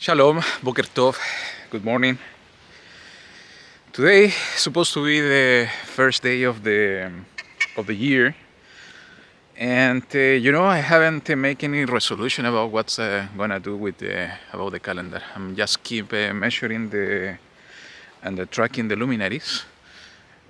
Shalom, Boker Tov, good morning. Today is supposed to be the first day of the year, and I haven't made any resolution about what's gonna do with about the calendar. I'm just keep measuring and tracking the luminaries,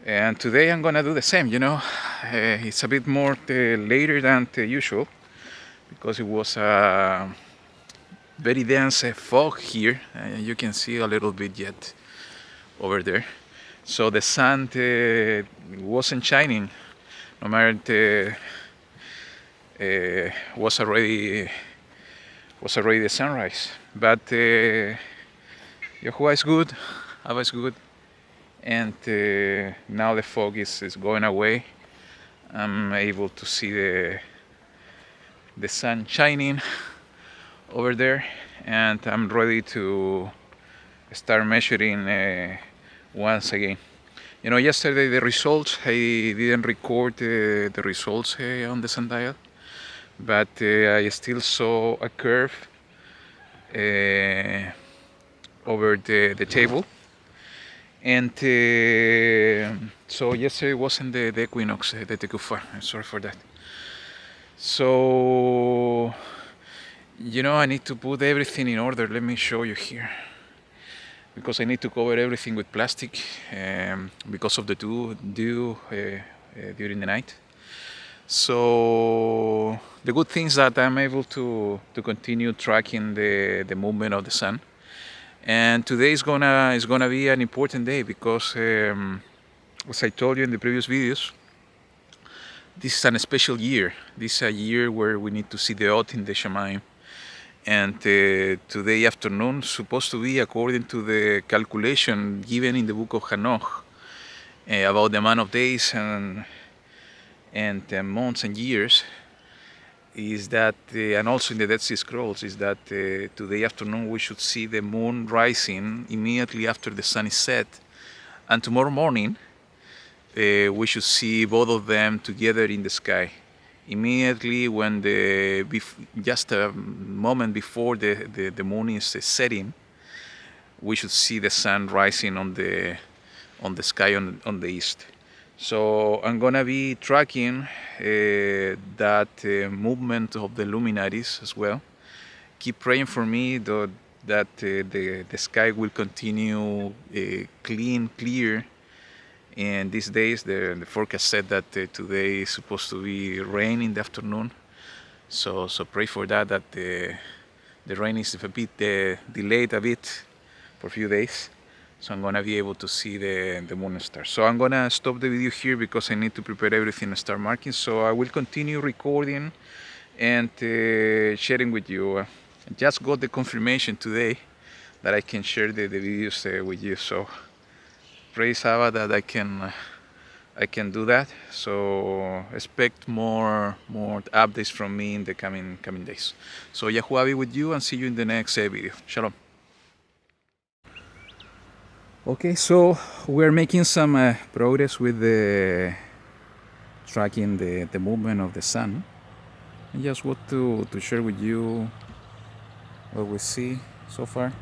and today I'm gonna do the same. It's a bit more later than usual because it was very dense fog here. You can see a little bit yet over there. So the sun wasn't shining, no matter was already the sunrise. But YaHuWaH is good, Abba is good, and now the fog is going away. I'm able to see the sun shining over there, and I'm ready to start measuring once again. Yesterday the results, I didn't record the results on the Sundial, but I still saw a curve over the table. And so yesterday wasn't the equinox, the Tekufar. I'm sorry for that. So, I need to put everything in order. Let me show you here. Because I need to cover everything with plastic because of the dew during the night. So the good thing is that I'm able to continue tracking the movement of the sun. And today is gonna be an important day because, as I told you in the previous videos, this is a special year. This is a year where we need to see the Ot in the Shamayim. And today afternoon supposed to be, according to the calculation given in the book of Hanoch about the amount of days and months and years, is that and also in the Dead Sea Scrolls, is that today afternoon we should see the moon rising immediately after the sun is set, and tomorrow morning we should see both of them together in the sky. Immediately when just a moment before the moon is setting, we should see the sun rising on the sky on the east. So I'm gonna be tracking that movement of the luminaries as well. Keep praying for me that the sky will continue clear. And these days, the forecast said that today is supposed to be rain in the afternoon. So pray for that the rain is a bit delayed a bit for a few days. So I'm gonna be able to see the moon and stars. So I'm gonna stop the video here because I need to prepare everything and start marking. So I will continue recording and sharing with you. I just got the confirmation today that I can share the videos with you. So praise Abba that I can do that. So expect more updates from me in the coming days. So YaHuWaH be with you, and see you in the next video. Shalom. Okay, so we're making some progress with the tracking the movement of the sun. I just want to share with you what we see so far.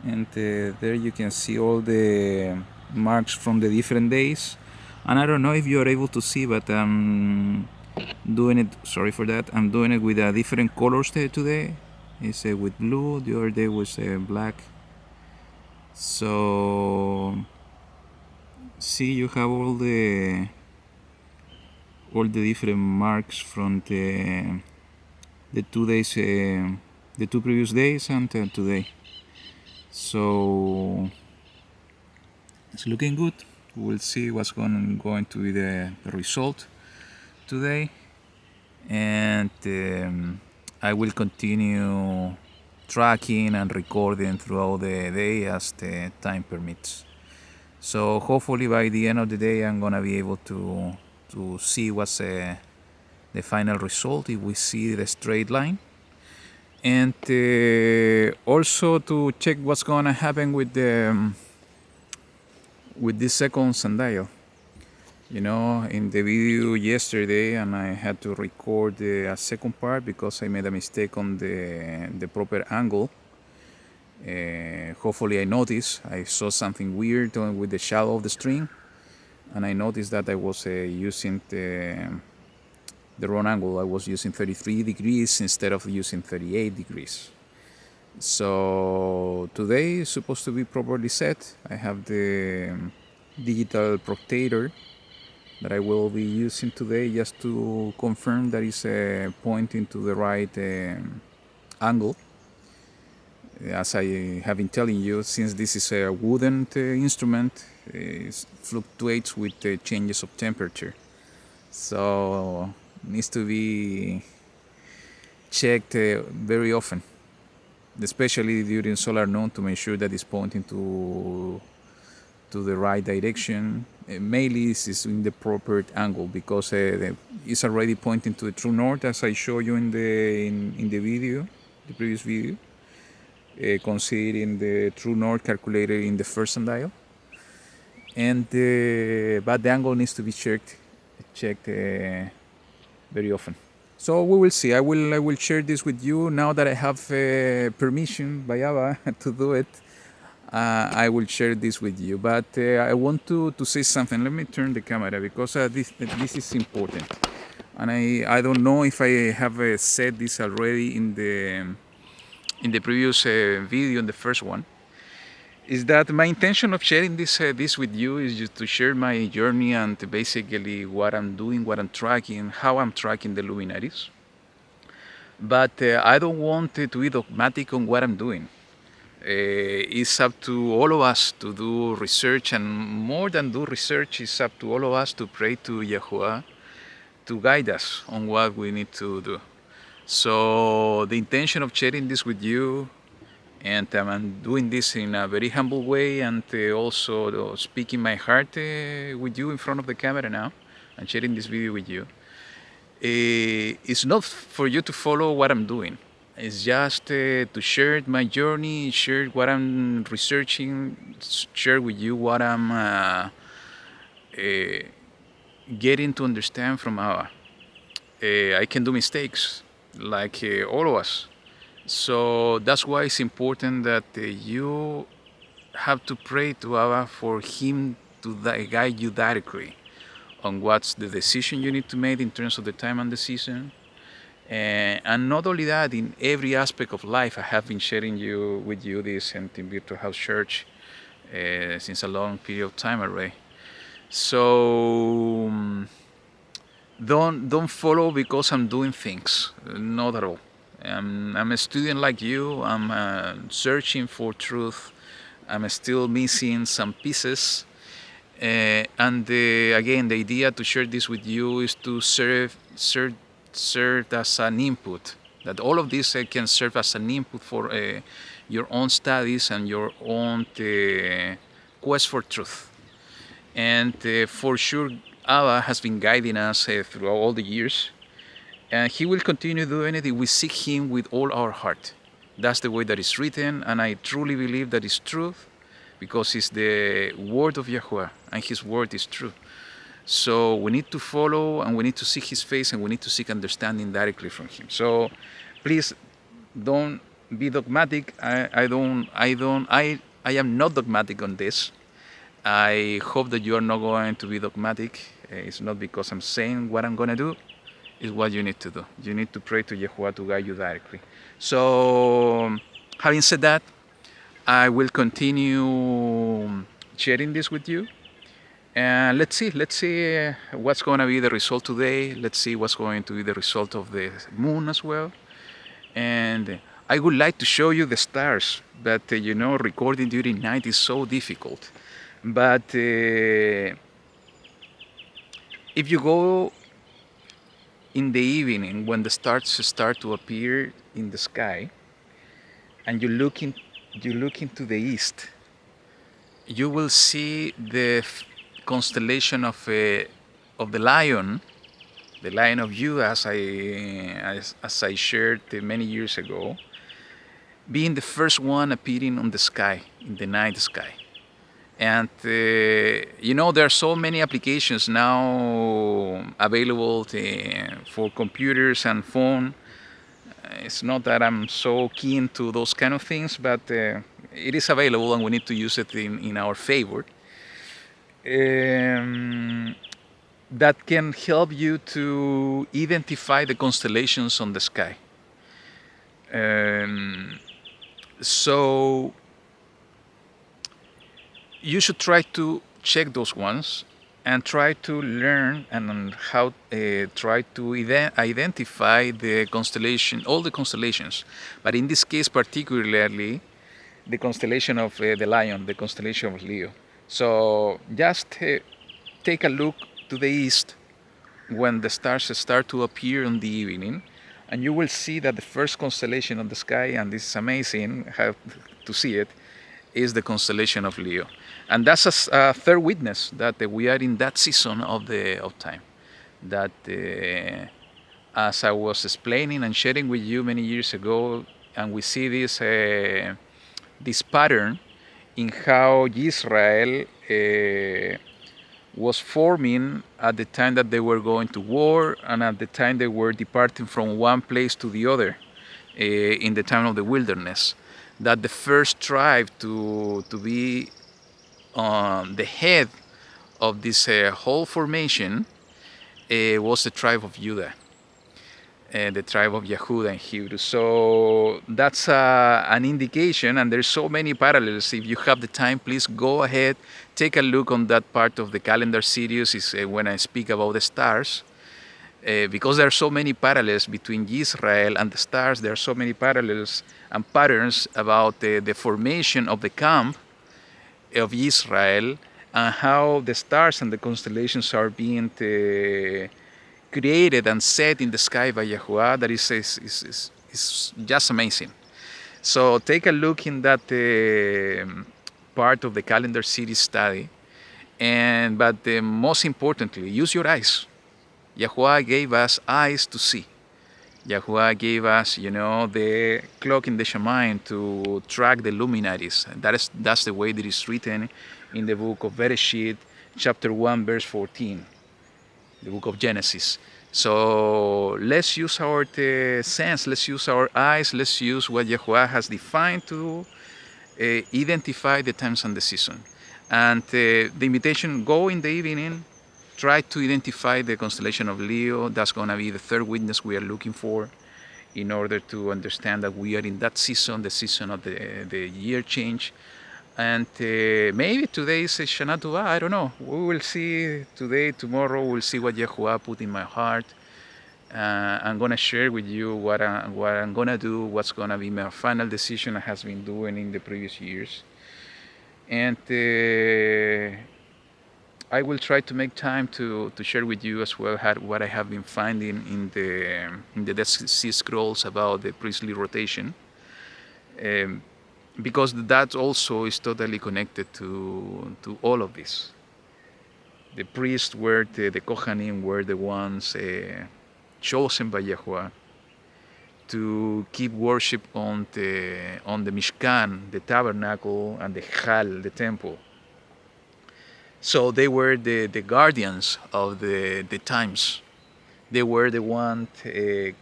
And there you can see all the marks from the different days. And I don't know if you're able to see, but I'm doing it, sorry for that, I'm doing it with different colors today. It's with blue, the other day was black. So see, you have all the different marks from the 2 days, the 2 previous days and today. So it's looking good. We'll see what's going to be the result today, and I will continue tracking and recording throughout the day as the time permits. So hopefully by the end of the day I'm gonna be able to see what's the final result, if we see the straight line, and also to check what's gonna happen with this second sundial. In the video yesterday, and I had to record a second part because I made a mistake on the proper angle Hopefully I saw something weird with the shadow of the string, and I noticed that I was using the wrong angle. I was using 33 degrees instead of using 38 degrees. So today is supposed to be properly set. I have the digital protator that I will be using today just to confirm that it's pointing to the right angle. As I have been telling you, since this is a wooden instrument, it fluctuates with the changes of temperature. So it needs to be checked very often, especially during solar noon, to make sure that it's pointing to the right direction. Mainly this is in the proper angle, because it's already pointing to the true north, as I showed you in the video, the previous video, considering the true north calculated in the first sundial. And but the angle needs to be checked very often. So we will see. I will share this with you now that I have permission by YaHuWaH to do it. I will share this with you, but I want to say something. Let me turn the camera, because this is important, and I don't know if I have said this already in the previous video, in the first one. Is that my intention of sharing this with you is just to share my journey and basically what I'm doing, what I'm tracking, how I'm tracking the luminaries. But I don't want to be dogmatic on what I'm doing. It's up to all of us to do research, and more than do research, it's up to all of us to pray to YaHuWaH to guide us on what we need to do. So the intention of sharing this with you, and I'm doing this in a very humble way, and also speaking my heart with you in front of the camera now, and sharing this video with you. It's not for you to follow what I'm doing. It's just to share my journey, share what I'm researching, share with you what I'm getting to understand from YaHuWaH. I can do mistakes, like all of us. So that's why it's important that you have to pray to YaHuWaH for Him to guide you directly on what's the decision you need to make in terms of the time and the season. And not only that, in every aspect of life. I have been sharing with you this in Virtual House Church since a long period of time already. So don't follow because I'm doing things. Not at all. I'm a student like you. I'm searching for truth. I'm still missing some pieces. And again, the idea to share this with you is to serve as an input. That all of this can serve as an input for your own studies and your own quest for truth. And for sure, YaHuWaH has been guiding us throughout all the years. And He will continue doing it if we seek Him with all our heart. That's the way that it's written, and I truly believe that it's truth, because it's the word of YaHuWaH, and His word is true. So we need to follow, and we need to seek His face, and we need to seek understanding directly from Him. So please don't be dogmatic. I am not dogmatic on this. I hope that you are not going to be dogmatic. It's not because I'm saying what I'm going to do. It's what you need to do. You need to pray to YaHuWaH to guide you directly. So having said that, I will continue sharing this with you. And let's see what's going to be the result today. Let's see what's going to be the result of the moon as well. And I would like to show you the stars, but recording during night is so difficult. But if you go in the evening, when the stars start to appear in the sky, and you look into the east, you will see the constellation of the lion of Judah, as I shared many years ago, being the first one appearing on the sky, in the night sky. And there are so many applications now available for computers and phone It's not that I'm so keen to those kind of things, but it is available and we need to use it in our favor. That can help you to identify the constellations on the sky. So you should try to check those ones and try to learn and how try to identify the constellation, all the constellations, but in this case particularly the constellation of the lion, the constellation of Leo. So just take a look to the east when the stars start to appear in the evening, and you will see that the first constellation on the sky, and this is amazing how to see it, is the constellation of Leo. And that's a third witness that we are in that season of time. That, as I was explaining and sharing with you many years ago, and we see this pattern in how Israel was forming at the time that they were going to war and at the time they were departing from one place to the other in the time of the wilderness. That the first tribe to be the head of this whole formation was the tribe of Judah, the tribe of YaHuWaH in Hebrew. So that's an indication, and there's so many parallels. If you have the time, please go ahead, take a look on that part of the calendar series. Is when I speak about the stars. Because there are so many parallels between Israel and the stars, there are so many parallels and patterns about the formation of the camp of Israel and how the stars and the constellations are being created and set in the sky by YaHuWaH. That is just amazing. So take a look in that part of the calendar series study, but most importantly, use your eyes. YaHuWaH gave us eyes to see. YaHuWaH gave us, the clock in the Shaman to track the luminaries. That's the way that is written in the book of Bereshit, chapter 1, verse 14, the book of Genesis. So let's use our sense, let's use our eyes, let's use what YaHuWaH has defined to identify the times and the season. And the invitation, go in the evening, try to identify the constellation of Leo. That's going to be the third witness we are looking for in order to understand that we are in that season, the season of the year change. And maybe today is Shana Tova, I don't know. We will see today, tomorrow, we'll see what YaHuWaH put in my heart. I'm going to share with you what I'm going to do, what's going to be my final decision I has been doing in the previous years. And I will try to make time to share with you as well what I have been finding in the Dead Sea Scrolls about the priestly rotation, because that also is totally connected to all of this. The priests were the Kohanim were the ones chosen by YaHuWaH to keep worship on the Mishkan, the tabernacle, and the Hal, the temple. So they were the guardians of the times. They were the ones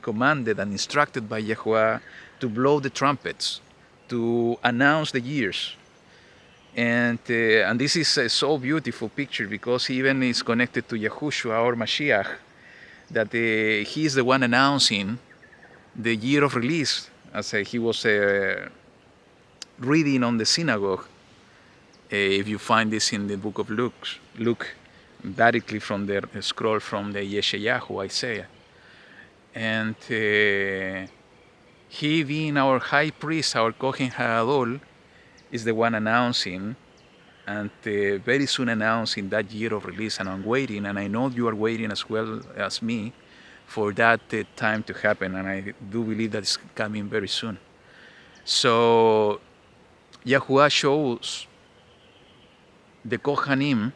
commanded and instructed by YaHuWaH to blow the trumpets, to announce the years. And this is a so beautiful picture because even it's connected to Yahushua or Mashiach, that he is the one announcing the year of release, as he was reading on the synagogue. If you find this in the book of Luke, directly from the scroll from the Yeshayahu, Isaiah. And he being our high priest, our Kohen HaGadol, is the one announcing and very soon announcing that year of release. And I'm waiting, and I know you are waiting as well as me for that time to happen. And I do believe that it's coming very soon. So YaHuWaH shows the Kohanim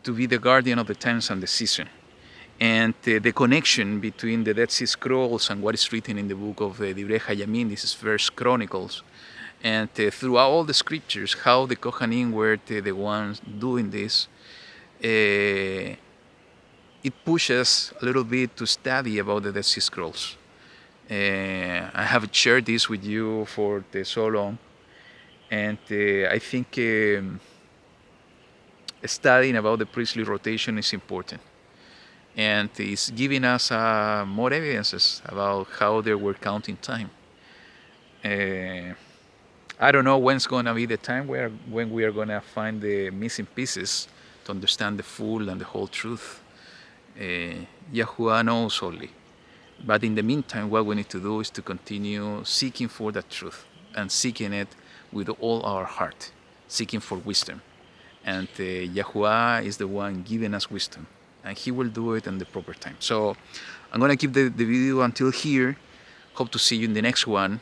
to be the guardian of the times and the season. And the connection between the Dead Sea Scrolls and what is written in the book of Divrei Hayamin, this is First Chronicles, and throughout all the scriptures, how the Kohanim were the ones doing this, it pushes a little bit to study about the Dead Sea Scrolls. I have shared this with you for so long, and I think studying about the priestly rotation is important, and it's giving us more evidences about how they were counting time. Uh, I don't know when's gonna be the time when we are gonna find the missing pieces to understand the full and the whole truth. YaHuWaH knows only. But in the meantime, what we need to do is to continue seeking for that truth and seeking it with all our heart, seeking for wisdom. And YaHuWaH is the one giving us wisdom, and He will do it in the proper time. So I'm gonna keep the video until here. Hope to see you in the next one,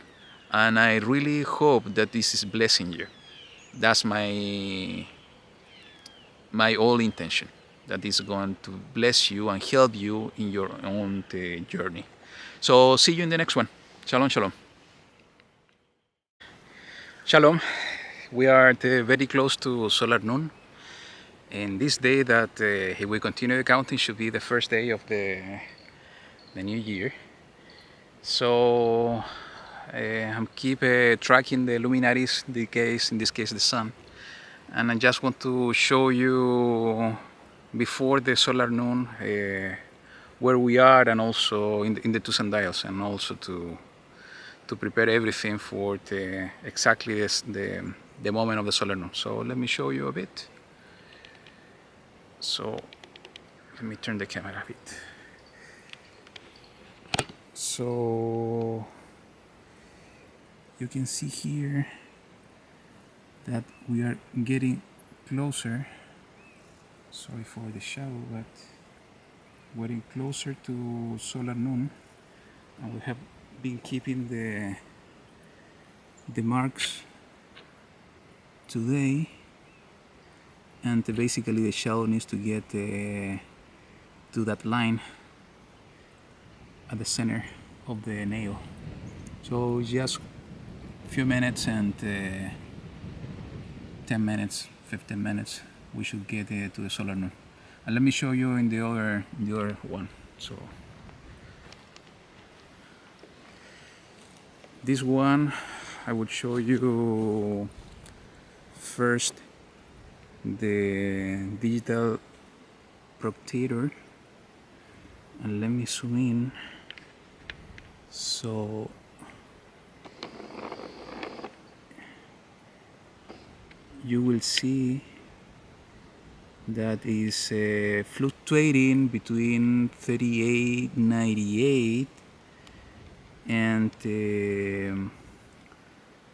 and I really hope that this is blessing you. That's my all intention, that is going to bless you and help you in your own journey. So see you in the next one. Shalom, shalom. Shalom. We are very close to solar noon, and this day that if we continue the counting should be the first day of the new year. So I'm keep tracking the luminaries, in this case the sun, and I just want to show you before the solar noon where we are, and also in the two sundials, and also to prepare everything for exactly the moment of the solar noon. So let me show you a bit. So let me turn the camera a bit. So you can see here that we are getting closer. Sorry for the shadow, but getting closer to solar noon, and we have been keeping the marks today, and basically the shadow needs to get to that line at the center of the nail. So just a few minutes, and 10 minutes, 15 minutes, we should get to the solar noon. And let me show you in the other one. So this one, I will show you first the digital proctator, and let me zoom in. So you will see that is fluctuating between 38.98 and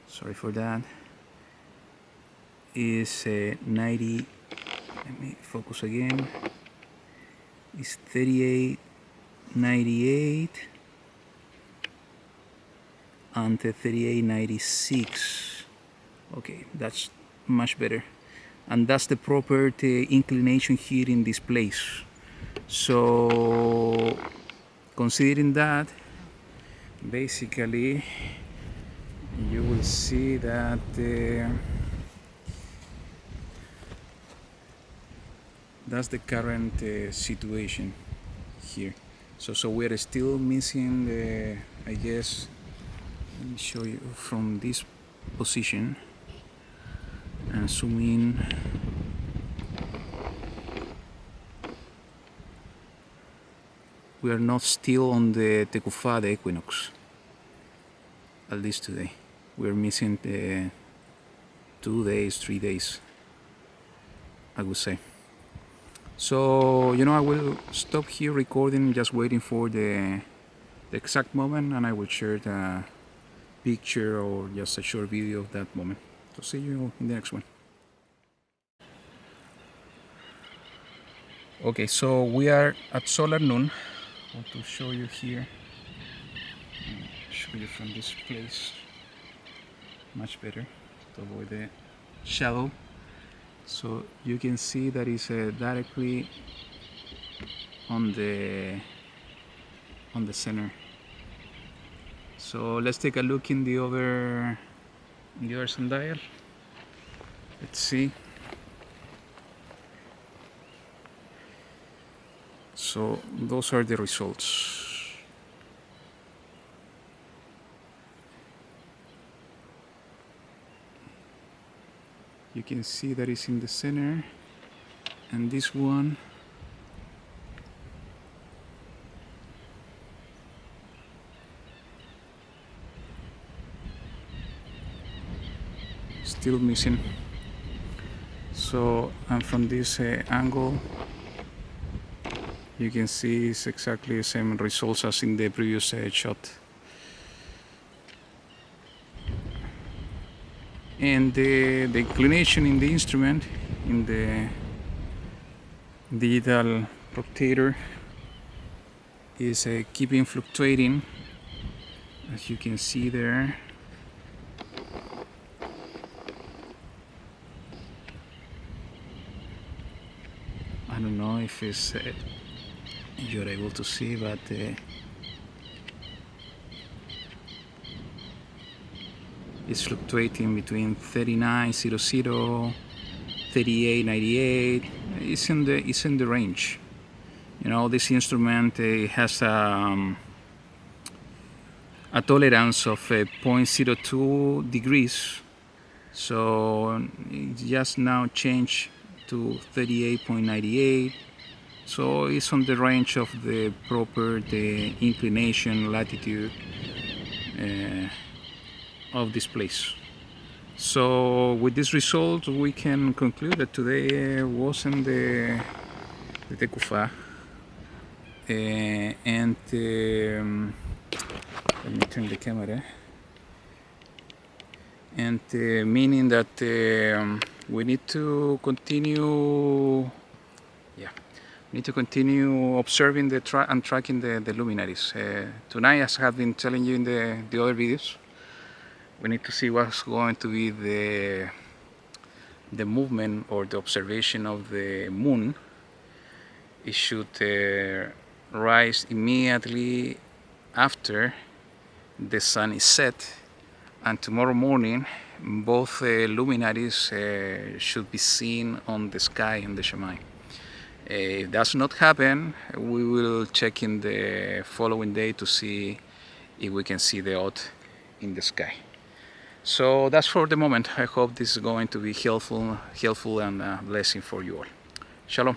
sorry for that, is 90. Let me focus again. Is 38.98 and 38.96. Okay, that's much better, and that's the proper inclination here in this place. So considering that, basically you will see that that's the current situation here. So we're still missing the, I guess, let me show you from this position and zoom in. We are not still on the Tecufá, the equinox, at least today. We're missing 2 days, 3 days, I would say. So, I will stop here recording, just waiting for the exact moment, and I will share the picture or just a short video of that moment. So see you in the next one. Okay, so we are at solar noon. I want to show you here. Show you from this place. Much better to avoid the shadow. So you can see that is directly on the center. So let's take a look in the other sundial. Let's see. So those are the results. You can see that it's in the center, and this one still missing. So, and from this angle, you can see it's exactly the same results as in the previous shot. And the inclination in the instrument, in the digital rotator, is keeping fluctuating, as you can see there. I don't know if it's you're able to see, but it's fluctuating between 39.00, 38.98. It's in the range. You know, this instrument has a tolerance of 0.02 degrees, so it just now changed to 38.98. So it's on the range of the proper inclination latitude of this place. So with this result, we can conclude that today wasn't the Tekufa, and let me turn the camera. And meaning that we need to continue. We need to continue observing and tracking the luminaries. Tonight, as I have been telling you in the other videos, we need to see what's going to be the movement or the observation of the moon. It should rise immediately after the sun is set, and tomorrow morning both luminaries should be seen on the sky in the Shammai. If that's not happen, we will check in the following day to see if we can see the odd in the sky. So that's for the moment. I hope this is going to be helpful and a blessing for you all. Shalom.